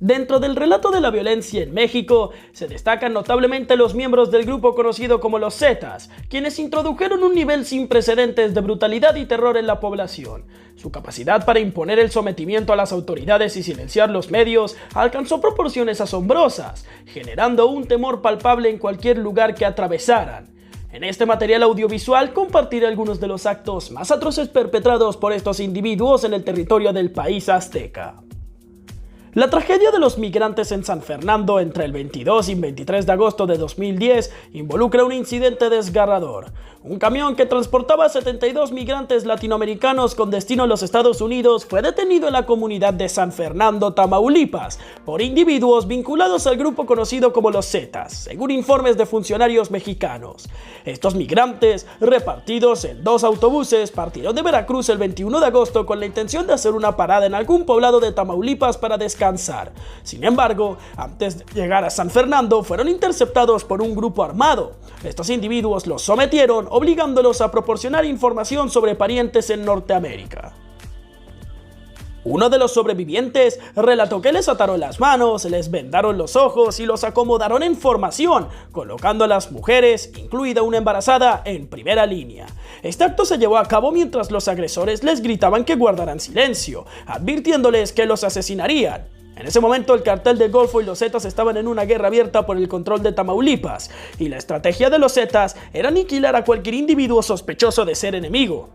Dentro del relato de la violencia en México, se destacan notablemente los miembros del grupo conocido como los Zetas, quienes introdujeron un nivel sin precedentes de brutalidad y terror en la población. Su capacidad para imponer el sometimiento a las autoridades y silenciar los medios alcanzó proporciones asombrosas, generando un temor palpable en cualquier lugar que atravesaran. En este material audiovisual compartiré algunos de los actos más atroces perpetrados por estos individuos en el territorio del país azteca. La tragedia de los migrantes en San Fernando entre el 22 y 23 de agosto de 2010 involucra un incidente desgarrador. Un camión que transportaba a 72 migrantes latinoamericanos con destino a los Estados Unidos fue detenido en la comunidad de San Fernando, Tamaulipas, por individuos vinculados al grupo conocido como los Zetas, según informes de funcionarios mexicanos. Estos migrantes, repartidos en 2 autobuses, partieron de Veracruz el 21 de agosto con la intención de hacer una parada en algún poblado de Tamaulipas para descansar. Sin embargo, antes de llegar a San Fernando, fueron interceptados por un grupo armado. Estos individuos los sometieron, obligándolos a proporcionar información sobre parientes en Norteamérica. Uno de los sobrevivientes relató que les ataron las manos, les vendaron los ojos y los acomodaron en formación, colocando a las mujeres, incluida una embarazada, en primera línea. Este acto se llevó a cabo mientras los agresores les gritaban que guardaran silencio, advirtiéndoles que los asesinarían. En ese momento el Cartel del Golfo y los Zetas estaban en una guerra abierta por el control de Tamaulipas, y la estrategia de los Zetas era aniquilar a cualquier individuo sospechoso de ser enemigo.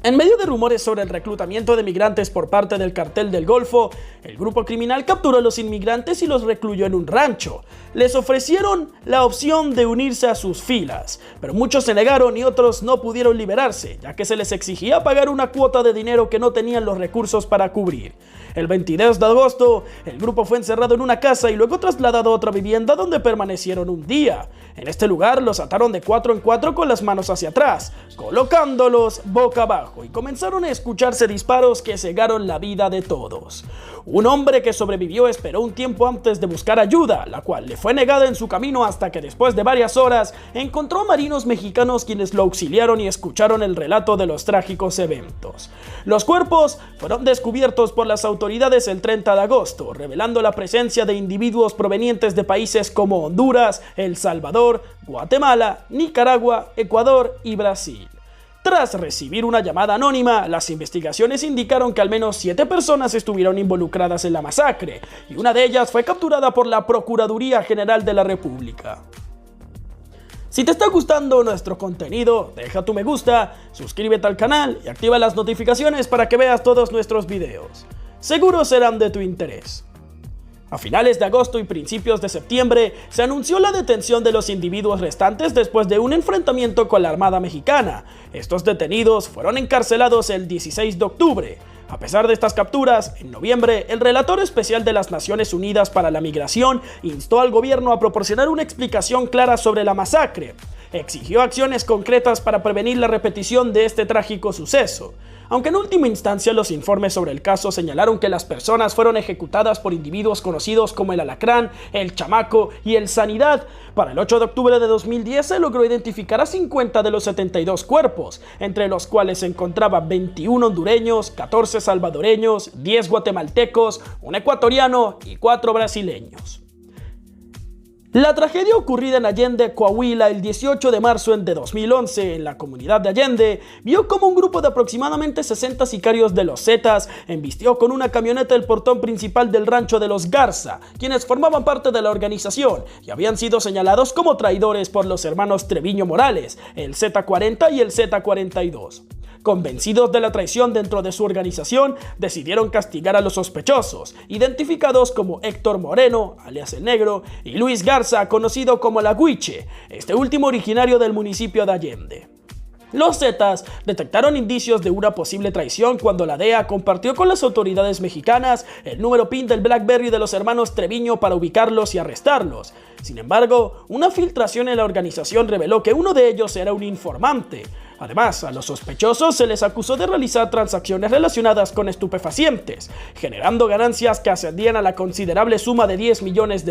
En medio de rumores sobre el reclutamiento de migrantes por parte del Cartel del Golfo, el grupo criminal capturó a los inmigrantes y los recluyó en un rancho. Les ofrecieron la opción de unirse a sus filas, pero muchos se negaron y otros no pudieron liberarse, ya que se les exigía pagar una cuota de dinero que no tenían los recursos para cubrir. El 22 de agosto, el grupo fue encerrado en una casa y luego trasladado a otra vivienda donde permanecieron un día. En este lugar los ataron de 4 en 4 con las manos hacia atrás, colocándolos boca abajo, y comenzaron a escucharse disparos que cegaron la vida de todos. Un hombre que sobrevivió esperó un tiempo antes de buscar ayuda, la cual le fue negada en su camino hasta que después de varias horas encontró marinos mexicanos quienes lo auxiliaron y escucharon el relato de los trágicos eventos. Los cuerpos fueron descubiertos por las autoridades el 30 de agosto, revelando la presencia de individuos provenientes de países como Honduras, El Salvador, Guatemala, Nicaragua, Ecuador y Brasil. Tras recibir una llamada anónima, las investigaciones indicaron que al menos 7 personas estuvieron involucradas en la masacre, y una de ellas fue capturada por la Procuraduría General de la República. Si te está gustando nuestro contenido, deja tu me gusta, suscríbete al canal y activa las notificaciones para que veas todos nuestros videos. Seguro serán de tu interés. A finales de agosto y principios de septiembre se anunció la detención de los individuos restantes después de un enfrentamiento con la Armada Mexicana. Estos detenidos fueron encarcelados el 16 de octubre. A pesar de estas capturas, en noviembre, el relator especial de las Naciones Unidas para la Migración instó al gobierno a proporcionar una explicación clara sobre la masacre. Exigió acciones concretas para prevenir la repetición de este trágico suceso. Aunque en última instancia los informes sobre el caso señalaron que las personas fueron ejecutadas por individuos conocidos como el Alacrán, el Chamaco y el Sanidad, para el 8 de octubre de 2010 se logró identificar a 50 de los 72 cuerpos, entre los cuales se encontraban 21 hondureños, 14 salvadoreños, 10 guatemaltecos, un ecuatoriano y 4 brasileños. La tragedia ocurrida en Allende, Coahuila, el 18 de marzo de 2011, en la comunidad de Allende, vio como un grupo de aproximadamente 60 sicarios de los Zetas embistió con una camioneta el portón principal del rancho de los Garza, quienes formaban parte de la organización y habían sido señalados como traidores por los hermanos Treviño Morales, el Z40 y el Z42. Convencidos de la traición dentro de su organización, decidieron castigar a los sospechosos, identificados como Héctor Moreno, alias El Negro, y Luis Garza, conocido como La Huiche, este último originario del municipio de Allende. Los Zetas detectaron indicios de una posible traición cuando la DEA compartió con las autoridades mexicanas el número PIN del BlackBerry de los hermanos Treviño para ubicarlos y arrestarlos. Sin embargo, una filtración en la organización reveló que uno de ellos era un informante. Además, a los sospechosos se les acusó de realizar transacciones relacionadas con estupefacientes, generando ganancias que ascendían a la considerable suma de $10 millones.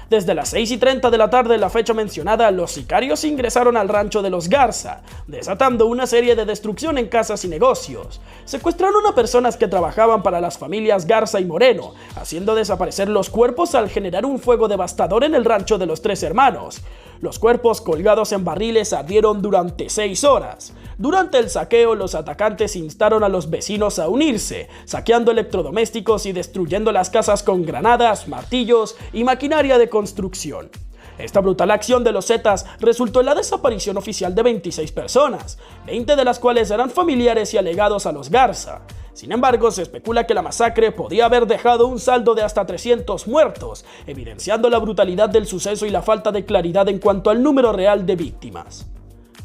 Desde las 6:30 de la tarde, la fecha mencionada, los sicarios ingresaron al rancho de los Garza, desatando una serie de destrucción en casas y negocios. Secuestraron a personas que trabajaban para las familias Garza y Moreno, haciendo desaparecer los cuerpos al generar un fuego devastador en el rancho de los tres hermanos. Los cuerpos colgados en barriles ardieron durante 6 horas. Durante el saqueo, los atacantes instaron a los vecinos a unirse, saqueando electrodomésticos y destruyendo las casas con granadas, martillos y maquinaria de construcción. Esta brutal acción de los Zetas resultó en la desaparición oficial de 26 personas, 20 de las cuales eran familiares y allegados a los Garza. Sin embargo, se especula que la masacre podía haber dejado un saldo de hasta 300 muertos, evidenciando la brutalidad del suceso y la falta de claridad en cuanto al número real de víctimas.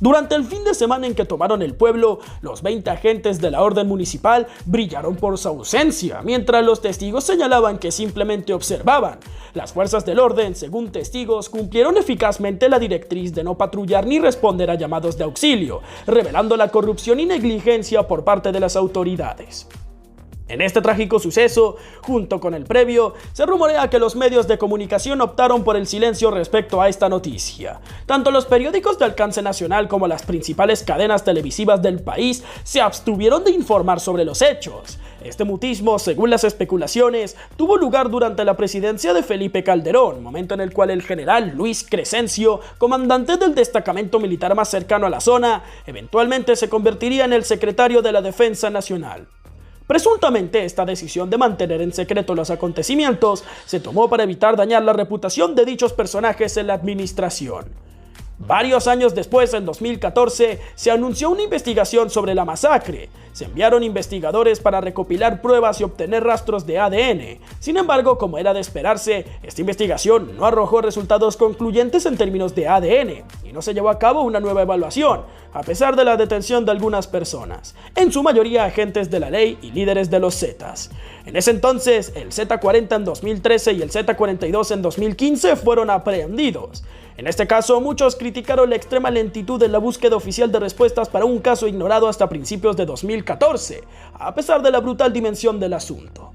Durante el fin de semana en que tomaron el pueblo, los 20 agentes de la orden municipal brillaron por su ausencia, mientras los testigos señalaban que simplemente observaban. Las fuerzas del orden, según testigos, cumplieron eficazmente la directriz de no patrullar ni responder a llamados de auxilio, revelando la corrupción y negligencia por parte de las autoridades. En este trágico suceso, junto con el previo, se rumorea que los medios de comunicación optaron por el silencio respecto a esta noticia. Tanto los periódicos de alcance nacional como las principales cadenas televisivas del país se abstuvieron de informar sobre los hechos. Este mutismo, según las especulaciones, tuvo lugar durante la presidencia de Felipe Calderón, momento en el cual el general Luis Crescencio, comandante del destacamento militar más cercano a la zona, eventualmente se convertiría en el secretario de la Defensa Nacional. Presuntamente, esta decisión de mantener en secreto los acontecimientos se tomó para evitar dañar la reputación de dichos personajes en la administración. Varios años después, en 2014, se anunció una investigación sobre la masacre. Se enviaron investigadores para recopilar pruebas y obtener rastros de ADN. Sin embargo, como era de esperarse, esta investigación no arrojó resultados concluyentes en términos de ADN y no se llevó a cabo una nueva evaluación, a pesar de la detención de algunas personas, en su mayoría agentes de la ley y líderes de los Zetas. En ese entonces, el Z-40 en 2013 y el Z-42 en 2015 fueron aprehendidos. En este caso, muchos criticaron la extrema lentitud en la búsqueda oficial de respuestas para un caso ignorado hasta principios de 2014, a pesar de la brutal dimensión del asunto.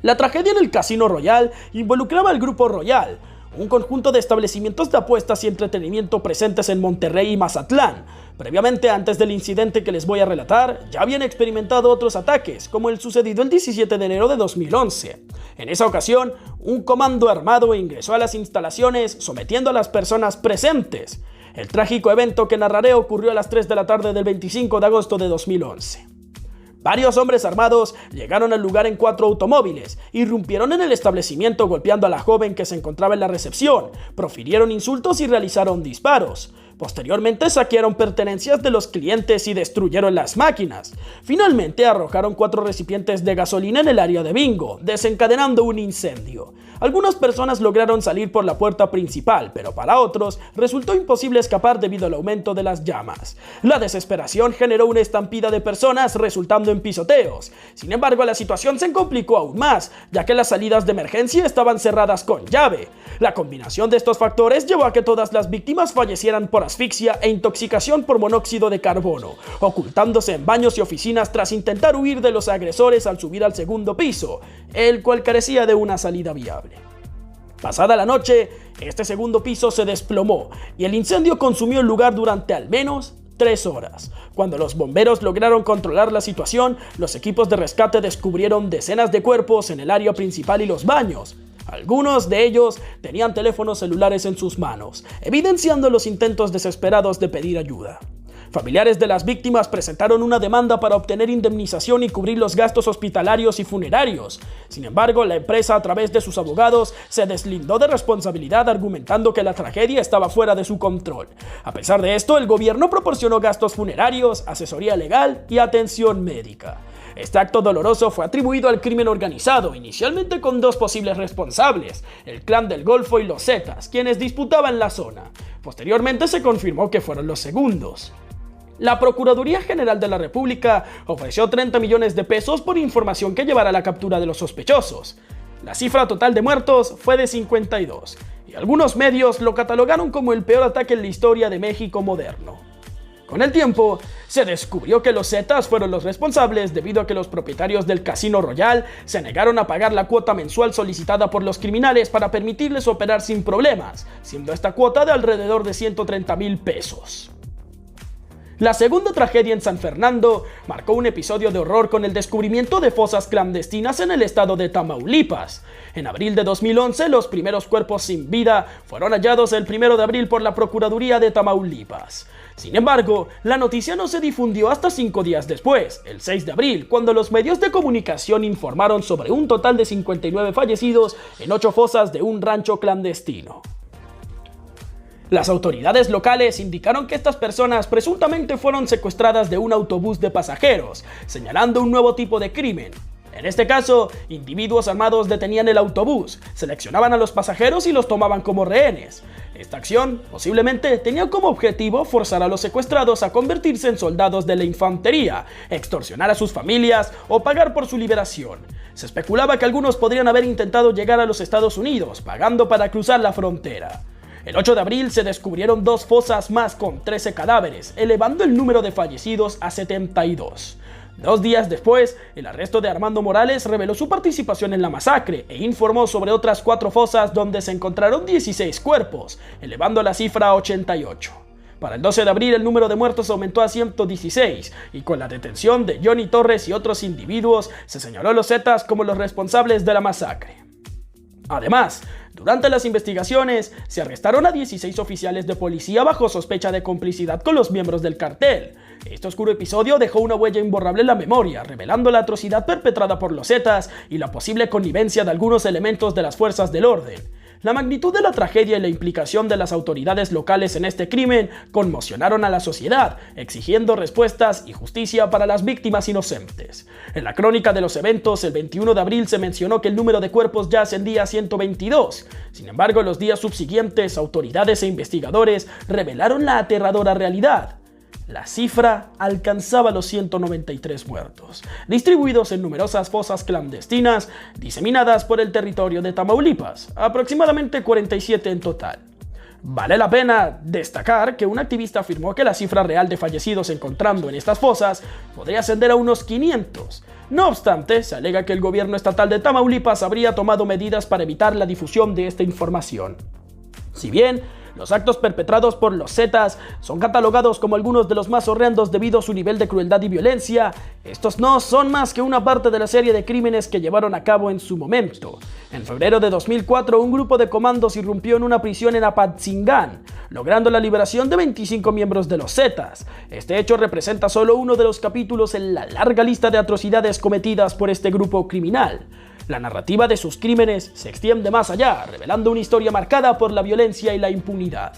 La tragedia en el Casino Royal involucraba al Grupo Royal, un conjunto de establecimientos de apuestas y entretenimiento presentes en Monterrey y Mazatlán. Previamente, antes del incidente que les voy a relatar, ya habían experimentado otros ataques, como el sucedido el 17 de enero de 2011. En esa ocasión, un comando armado ingresó a las instalaciones, sometiendo a las personas presentes. El trágico evento que narraré ocurrió a las 3 de la tarde del 25 de agosto de 2011. Varios hombres armados llegaron al lugar en 4 automóviles, irrumpieron en el establecimiento golpeando a la joven que se encontraba en la recepción, profirieron insultos y realizaron disparos. Posteriormente saquearon pertenencias de los clientes y destruyeron las máquinas. Finalmente arrojaron 4 recipientes de gasolina en el área de bingo, desencadenando un incendio. Algunas personas lograron salir por la puerta principal, pero para otros resultó imposible escapar debido al aumento de las llamas. La desesperación generó una estampida de personas, resultando en pisoteos. Sin embargo, la situación se complicó aún más, ya que las salidas de emergencia estaban cerradas con llave. La combinación de estos factores llevó a que todas las víctimas fallecieran por asfixia e intoxicación por monóxido de carbono, ocultándose en baños y oficinas tras intentar huir de los agresores al subir al segundo piso, el cual carecía de una salida viable. Pasada la noche, este segundo piso se desplomó y el incendio consumió el lugar durante al menos 3 horas. Cuando los bomberos lograron controlar la situación, los equipos de rescate descubrieron decenas de cuerpos en el área principal y los baños. Algunos de ellos tenían teléfonos celulares en sus manos, evidenciando los intentos desesperados de pedir ayuda. Familiares de las víctimas presentaron una demanda para obtener indemnización y cubrir los gastos hospitalarios y funerarios. Sin embargo, la empresa, a través de sus abogados, se deslindó de responsabilidad, argumentando que la tragedia estaba fuera de su control. A pesar de esto, el gobierno proporcionó gastos funerarios, asesoría legal y atención médica. Este acto doloroso fue atribuido al crimen organizado, inicialmente con 2 posibles responsables, el Clan del Golfo y los Zetas, quienes disputaban la zona. Posteriormente se confirmó que fueron los segundos. La Procuraduría General de la República ofreció 30 millones de pesos por información que llevara a la captura de los sospechosos. La cifra total de muertos fue de 52, y algunos medios lo catalogaron como el peor ataque en la historia de México moderno. Con el tiempo, se descubrió que los Zetas fueron los responsables debido a que los propietarios del Casino Royal se negaron a pagar la cuota mensual solicitada por los criminales para permitirles operar sin problemas, siendo esta cuota de alrededor de 130,000 pesos. La segunda tragedia en San Fernando marcó un episodio de horror con el descubrimiento de fosas clandestinas en el estado de Tamaulipas. En abril de 2011, los primeros cuerpos sin vida fueron hallados el 1 de abril por la Procuraduría de Tamaulipas. Sin embargo, la noticia no se difundió hasta 5 días después, el 6 de abril, cuando los medios de comunicación informaron sobre un total de 59 fallecidos en 8 fosas de un rancho clandestino. Las autoridades locales indicaron que estas personas presuntamente fueron secuestradas de un autobús de pasajeros, señalando un nuevo tipo de crimen. En este caso, individuos armados detenían el autobús, seleccionaban a los pasajeros y los tomaban como rehenes. Esta acción posiblemente tenía como objetivo forzar a los secuestrados a convertirse en soldados de la infantería, extorsionar a sus familias o pagar por su liberación. Se especulaba que algunos podrían haber intentado llegar a los Estados Unidos, pagando para cruzar la frontera. El 8 de abril se descubrieron 2 fosas más con 13 cadáveres, elevando el número de fallecidos a 72. 2 días después, el arresto de Armando Morales reveló su participación en la masacre e informó sobre otras 4 fosas donde se encontraron 16 cuerpos, elevando la cifra a 88. Para el 12 de abril el número de muertos aumentó a 116 y con la detención de Johnny Torres y otros individuos se señaló a los Zetas como los responsables de la masacre. Además, durante las investigaciones, se arrestaron a 16 oficiales de policía bajo sospecha de complicidad con los miembros del cartel. Este oscuro episodio dejó una huella imborrable en la memoria, revelando la atrocidad perpetrada por los Zetas y la posible connivencia de algunos elementos de las fuerzas del orden. La magnitud de la tragedia y la implicación de las autoridades locales en este crimen conmocionaron a la sociedad, exigiendo respuestas y justicia para las víctimas inocentes. En la crónica de los eventos, el 21 de abril se mencionó que el número de cuerpos ya ascendía a 122. Sin embargo, en los días subsiguientes, autoridades e investigadores revelaron la aterradora realidad. La cifra alcanzaba los 193 muertos, distribuidos en numerosas fosas clandestinas diseminadas por el territorio de Tamaulipas, aproximadamente 47 en total. Vale la pena destacar que un activista afirmó que la cifra real de fallecidos encontrando en estas fosas podría ascender a unos 500. No obstante, se alega que el gobierno estatal de Tamaulipas habría tomado medidas para evitar la difusión de esta información. Si bien los actos perpetrados por los Zetas son catalogados como algunos de los más horrendos debido a su nivel de crueldad y violencia, estos no son más que una parte de la serie de crímenes que llevaron a cabo en su momento. En febrero de 2004, un grupo de comandos irrumpió en una prisión en Apatzingán, logrando la liberación de 25 miembros de los Zetas. Este hecho representa solo uno de los capítulos en la larga lista de atrocidades cometidas por este grupo criminal. La narrativa de sus crímenes se extiende más allá, revelando una historia marcada por la violencia y la impunidad.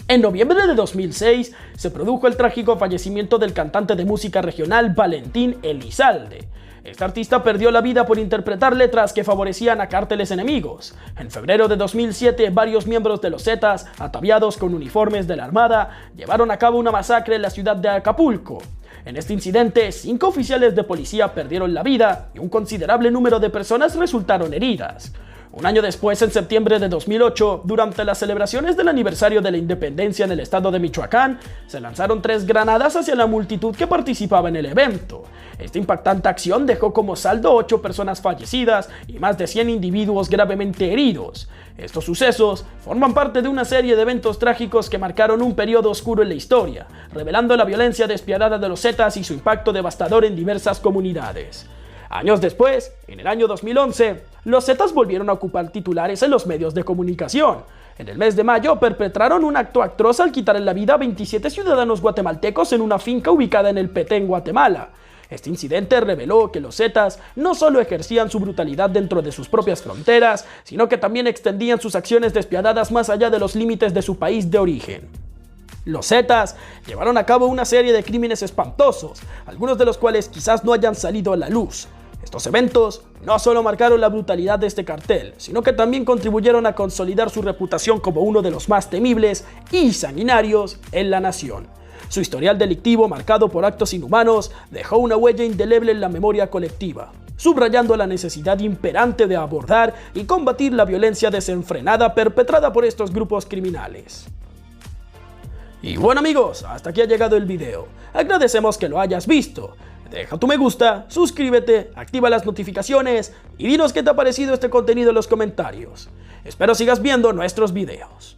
En noviembre de 2006 se produjo el trágico fallecimiento del cantante de música regional Valentín Elizalde. Este artista perdió la vida por interpretar letras que favorecían a cárteles enemigos. En febrero de 2007, varios miembros de los Zetas, ataviados con uniformes de la Armada, llevaron a cabo una masacre en la ciudad de Acapulco. En este incidente, 5 oficiales de policía perdieron la vida y un considerable número de personas resultaron heridas. Un año después, en septiembre de 2008, durante las celebraciones del aniversario de la independencia en el estado de Michoacán, se lanzaron 3 granadas hacia la multitud que participaba en el evento. Esta impactante acción dejó como saldo 8 personas fallecidas y más de 100 individuos gravemente heridos. Estos sucesos forman parte de una serie de eventos trágicos que marcaron un periodo oscuro en la historia, revelando la violencia despiadada de los Zetas y su impacto devastador en diversas comunidades. Años después, en el año 2011, los Zetas volvieron a ocupar titulares en los medios de comunicación. En el mes de mayo perpetraron un acto atroz al quitarle la vida a 27 ciudadanos guatemaltecos en una finca ubicada en el Petén, Guatemala. Este incidente reveló que los Zetas no solo ejercían su brutalidad dentro de sus propias fronteras, sino que también extendían sus acciones despiadadas más allá de los límites de su país de origen. Los Zetas llevaron a cabo una serie de crímenes espantosos, algunos de los cuales quizás no hayan salido a la luz. Estos eventos no solo marcaron la brutalidad de este cartel, sino que también contribuyeron a consolidar su reputación como uno de los más temibles y sanguinarios en la nación. Su historial delictivo, marcado por actos inhumanos, dejó una huella indeleble en la memoria colectiva, subrayando la necesidad imperante de abordar y combatir la violencia desenfrenada perpetrada por estos grupos criminales. Y bueno amigos, hasta aquí ha llegado el video. Agradecemos que lo hayas visto. Deja tu me gusta, suscríbete, activa las notificaciones y dinos qué te ha parecido este contenido en los comentarios. Espero sigas viendo nuestros videos.